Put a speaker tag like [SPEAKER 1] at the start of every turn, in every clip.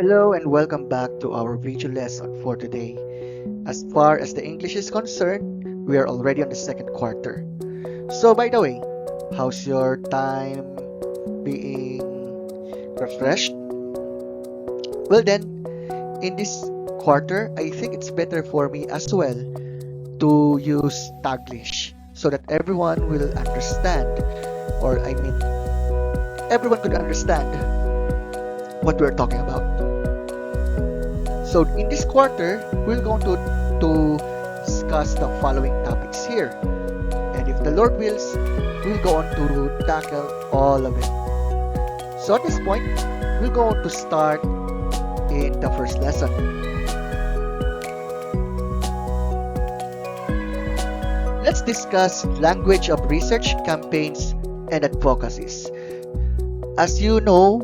[SPEAKER 1] Hello and welcome back to our video lesson for today. As far as the English is concerned, we are already on the second quarter. So by the way, how's your time being refreshed? Well then, in this quarter, I think it's better for me as well to use Taglish so that everyone will understand, or I mean, everyone could understand what we're talking about. So in this quarter, we're going to discuss the following topics here. And if the Lord wills, we'll go on to tackle all of it. So at this point, we're going to start in the first lesson. Let's discuss language of research, campaigns, and advocacies. As you know,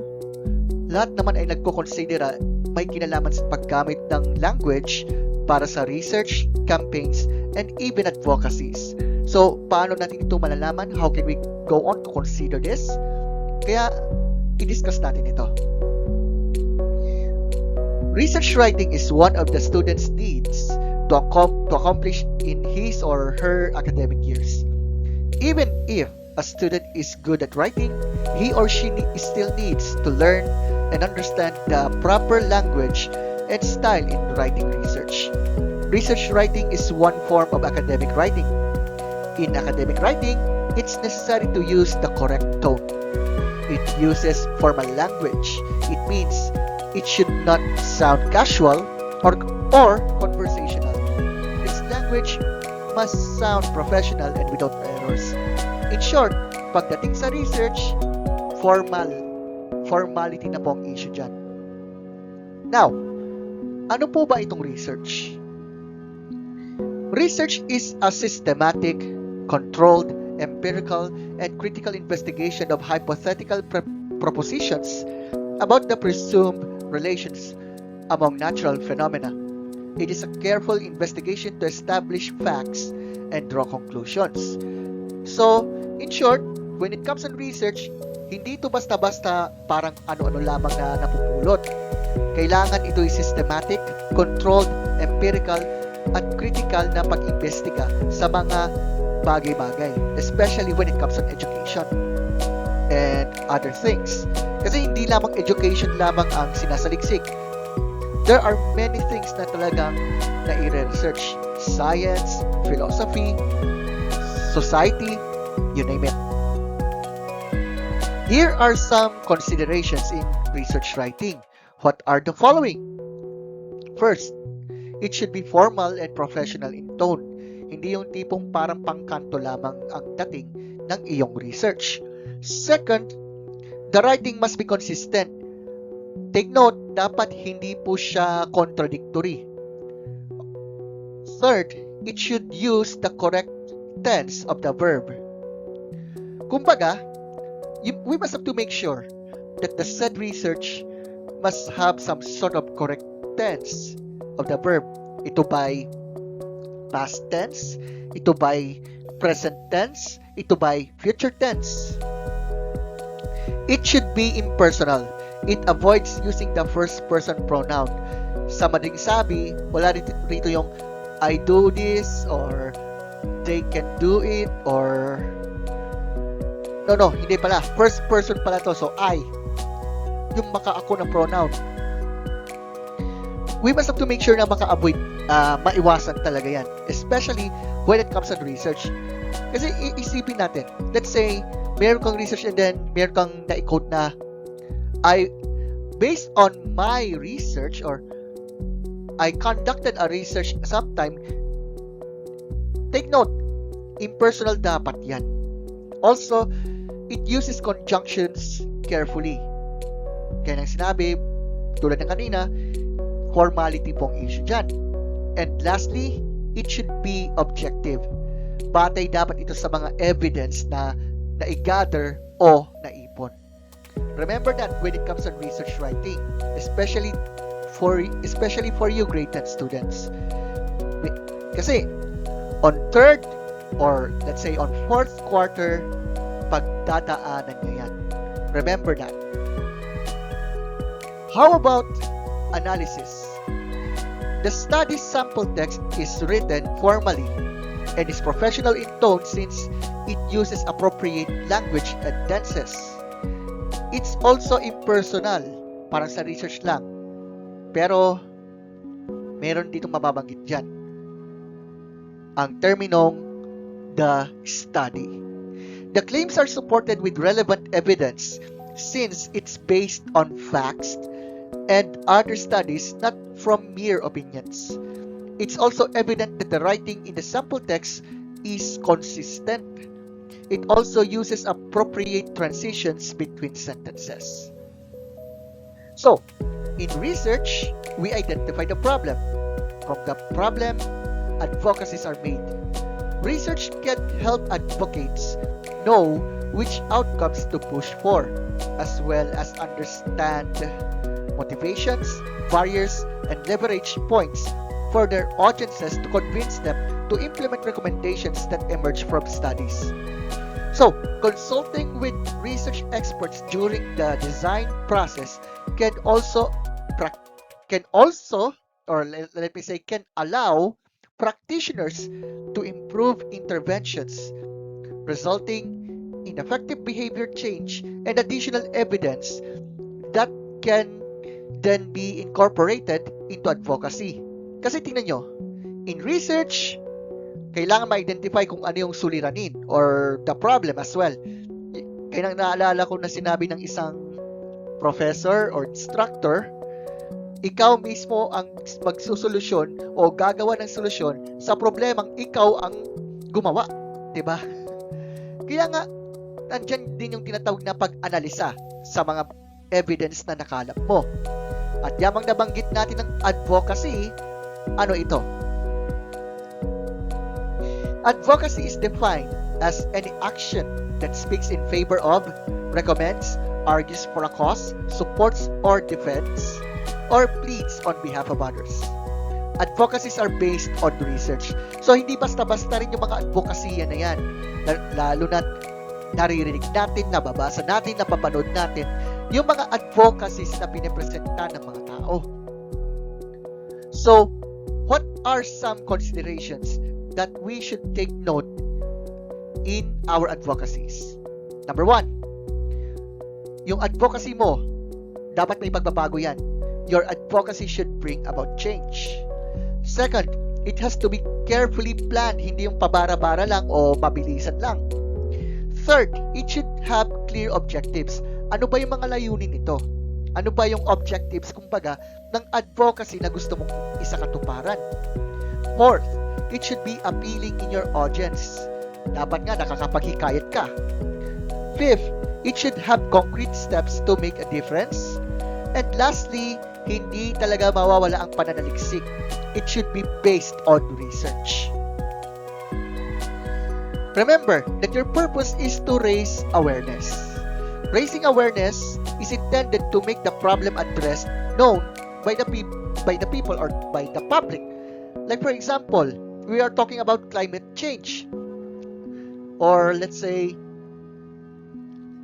[SPEAKER 1] lahat naman ay nagko-considera may kinalaman sa paggamit ng language para sa research, campaigns, and even advocacies. So, paano natin ito malalaman? How can we go on to consider this? Kaya, i-discuss natin ito. Research writing is one of the student's needs to accomplish in his or her academic years. Even if a student is good at writing, he or she still needs to learn and understand the proper language and style in writing research. Research writing is one form of academic writing. In academic writing, it's necessary to use the correct tone. It uses formal language. It means it should not sound casual or conversational. Its language must sound professional and without errors. In short, pagdating sa research, formality na po ang issue dyan. Now, ano po ba itong research? Research is a systematic, controlled, empirical, and critical investigation of hypothetical propositions about the presumed relations among natural phenomena. It is a careful investigation to establish facts and draw conclusions. So, in short, when it comes to research, hindi ito basta-basta parang ano-ano lamang na napupulot. Kailangan ito ay systematic, controlled, empirical, at critical na pag-imbestiga sa mga bagay-bagay, especially when it comes to education and other things. Kasi hindi lamang education lamang ang sinasaliksik. There are many things na talagang na-i-research. Science, philosophy, society, you name it. Here are some considerations in research writing. What are the following? First, it should be formal and professional in tone. Hindi yung tipong parang pangkanto lamang ang dating ng iyong research. Second, the writing must be consistent. Take note, dapat hindi po siya contradictory. Third, it should use the correct tense of the verb. Kumbaga, we must have to make sure that the said research must have some sort of correct tense of the verb. Ito by past tense, ito by present tense, ito by future tense. It should be impersonal. It avoids using the first person pronoun. Sa madaling sabi, wala rito yung I do this or they can do it or No, hindi pala. First person pala to. So, I. Yung maka-ako na pronoun. We must have to make sure na maka-avoid, maiwasan talaga yan. Especially when it comes to research. Kasi isipin natin. Let's say, meron kang research and then meron kang na-quote na based on my research or I conducted a research sometime. Take note, impersonal dapat yan. Also, it uses conjunctions carefully. Kaya nang sinabi, tulad ng kanina, formality pong issue dyan. And lastly, it should be objective. Batay dapat ito sa mga evidence na nai-gather o naipon. Remember that when it comes to research writing, especially for you grade 10 students. Kasi, on third or let's say on fourth quarter, pagdadaanan nyo yan. Remember that. How about analysis. The study sample text is written formally and is professional in tone since it uses appropriate language and tenses. It's also impersonal, parang sa research lang. Pero meron ditong mababanggit dyan. Ang terminong the study. The claims are supported with relevant evidence since it's based on facts and other studies, not from mere opinions. It's also evident that the writing in the sample text is consistent. It also uses appropriate transitions between sentences. So, in research, we identify the problem. From the problem, advocacies are made. Research can help advocates know which outcomes to push for, as well as understand motivations, barriers, and leverage points for their audiences to convince them to implement recommendations that emerge from studies. So, consulting with research experts during the design process can allow practitioners to improve interventions, resulting in effective behavior change and additional evidence that can then be incorporated into advocacy. Kasi tingnan nyo, in research, kailangan ma-identify kung ano yung suliranin or the problem as well. Kaya naalala ko na sinabi ng isang professor or instructor, ikaw mismo ang magsusolusyon o gagawa ng solusyon sa problemang ikaw ang gumawa. Diba? Kaya nga, nandyan din yung tinatawag na pag-analisa sa mga evidence na nakalap mo. At yamang nabanggit natin ng advocacy, ano ito? Advocacy is defined as any action that speaks in favor of, recommends, argues for a cause, supports or defends, or pleads on behalf of others. Advocacies are based on research. So, hindi basta-basta rin yung mga advocacy na yan. Lalo na naririnig natin, nababasa natin, napapanood natin, yung mga advocacies na pinipresenta ng mga tao. So, what are some considerations that we should take note in our advocacies? Number 1, yung advocacy mo, dapat may pagbabago yan. Your advocacy should bring about change. Second, it has to be carefully planned, hindi yung pabara-bara lang o mabilisan lang. Third, it should have clear objectives. Ano ba yung mga layunin nito? Ano ba yung objectives, kumbaga, ng advocacy na gusto mong isakatuparan? Fourth, it should be appealing in your audience. Dapat nga nakakapaghikayat ka. Fifth, it should have concrete steps to make a difference. And lastly, hindi talaga mawawala ang pananaliksik. It should be based on research. Remember that your purpose is to raise awareness. Raising awareness is intended to make the problem addressed known by the people or by the public. Like for example, we are talking about climate change. Or let's say,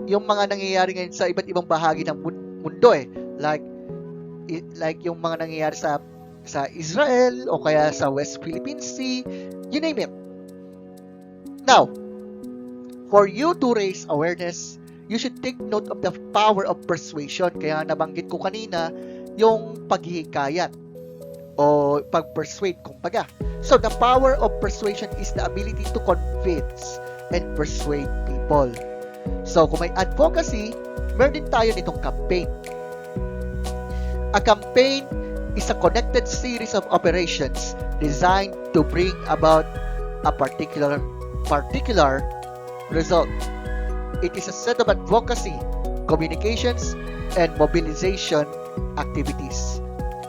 [SPEAKER 1] yung mga nangyayari ngayon sa iba't ibang bahagi ng mundo like yung mga nangyayari sa Israel o kaya sa West Philippine Sea, you name it. Now, for you to raise awareness, you should take note of the power of persuasion. Kaya nabanggit ko kanina yung paghihikayat o pag-persuade, kumbaga. So, the power of persuasion is the ability to convince and persuade people. So, kung may advocacy, meron din tayo nitong campaign. A campaign is a connected series of operations designed to bring about a particular result. It is a set of advocacy, communications, and mobilization activities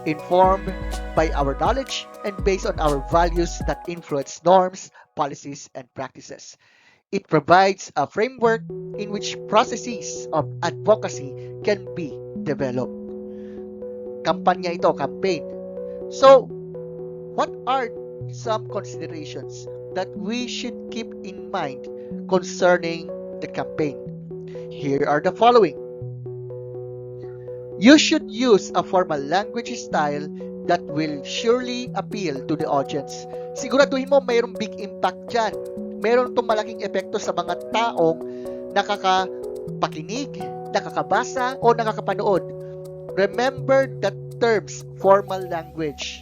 [SPEAKER 1] informed by our knowledge and based on our values that influence norms, policies, and practices. It provides a framework in which processes of advocacy can be developed. Kampanya ito, campaign. So, what are some considerations that we should keep in mind concerning the campaign? Here are the following. You should use a formal language style that will surely appeal to the audience. Siguraduhin mo mayroong big impact dyan. Mayroon itong malaking epekto sa mga taong nakakapakinig, nakakabasa, o nakakapanood. Remember the terms formal language.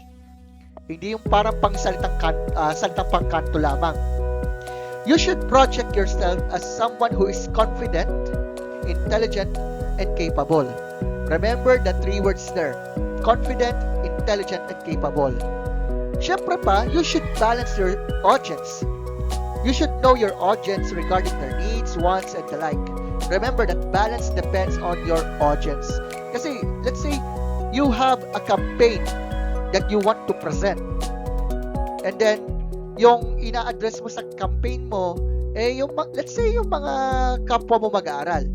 [SPEAKER 1] Hindi yung parang salitang pangkanto lamang. You should project yourself as someone who is confident, intelligent, and capable. Remember the 3 words there. Confident, intelligent, and capable. Siyempre pa, you should balance your audience. You should know your audience regarding their needs, wants, and the like. Remember that balance depends on your audience. Kasi, let's say, you have a campaign that you want to present. And then, yung ina-address mo sa campaign mo, let's say, yung mga kapwa mo mag-aaral.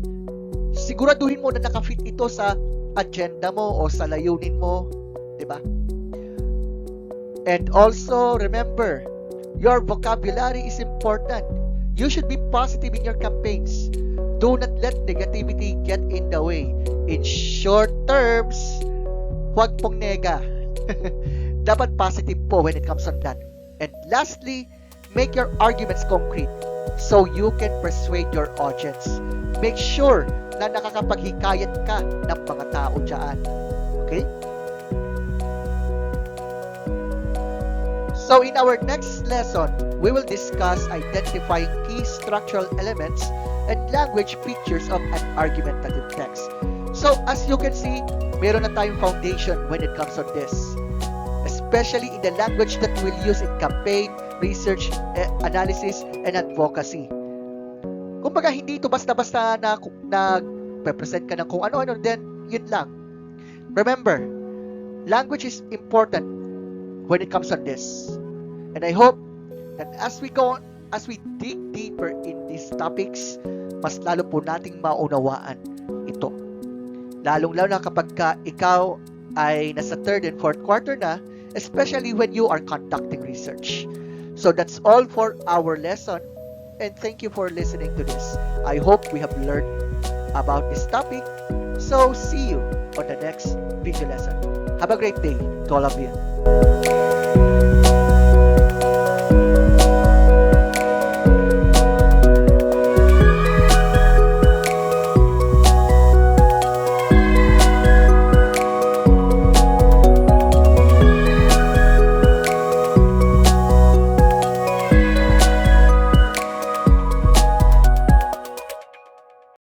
[SPEAKER 1] Siguraduhin mo na nakafit ito sa agenda mo o sa layunin mo, di ba? And also, remember, your vocabulary is important. You should be positive in your campaigns. Do not let negativity get in the way. In short terms, huwag pong nega. Dapat positive po when it comes on that. And lastly, make your arguments concrete so you can persuade your audience. Make sure na nakakapaghikayat ka ng mga tao dyan. Okay? So in our next lesson, we will discuss identifying key structural elements and language features of an argumentative text. So as you can see, meron na tayong foundation when it comes on this. Especially in the language that we'll use in campaign, research, analysis, and advocacy. Kumbaga, hindi ito basta-basta na nag-present ka ng kung ano-ano, then yun lang. Remember, language is important when it comes on this. And I hope that as we dig deeper in these topics, mas lalo po nating maunawaan ito. Lalong-lalo na kapag ikaw ay nasa 3rd and 4th quarter na, especially when you are conducting research. So that's all for our lesson. And thank you for listening to this. I hope we have learned about this topic. So see you on the next video lesson. Have a great day to all of you.